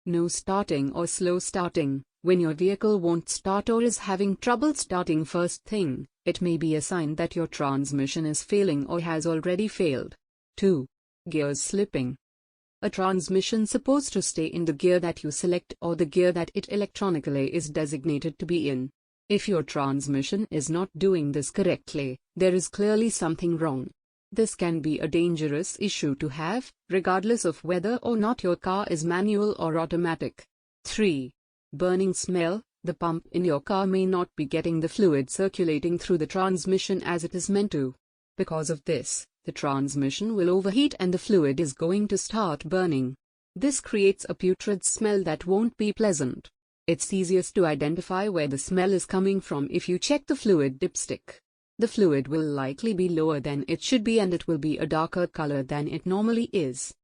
No starting or slow starting. When your vehicle won't start or is having trouble starting first thing, it may be a sign that your transmission is failing or has already failed. 2. Gears slipping. A transmission supposed to stay in the gear that you select or the gear that it electronically is designated to be in. If your transmission is not doing this correctly, there is clearly something wrong. This can be a dangerous issue to have, regardless of whether or not your car is manual or automatic. 3. Burning smell. The pump in your car may not be getting the fluid circulating through the transmission as it is meant to. Because of this, the transmission will overheat and the fluid is going to start burning. This creates a putrid smell that won't be pleasant. It's easiest to identify where the smell is coming from if you check the fluid dipstick. The fluid will likely be lower than it should be and it will be a darker color than it normally is.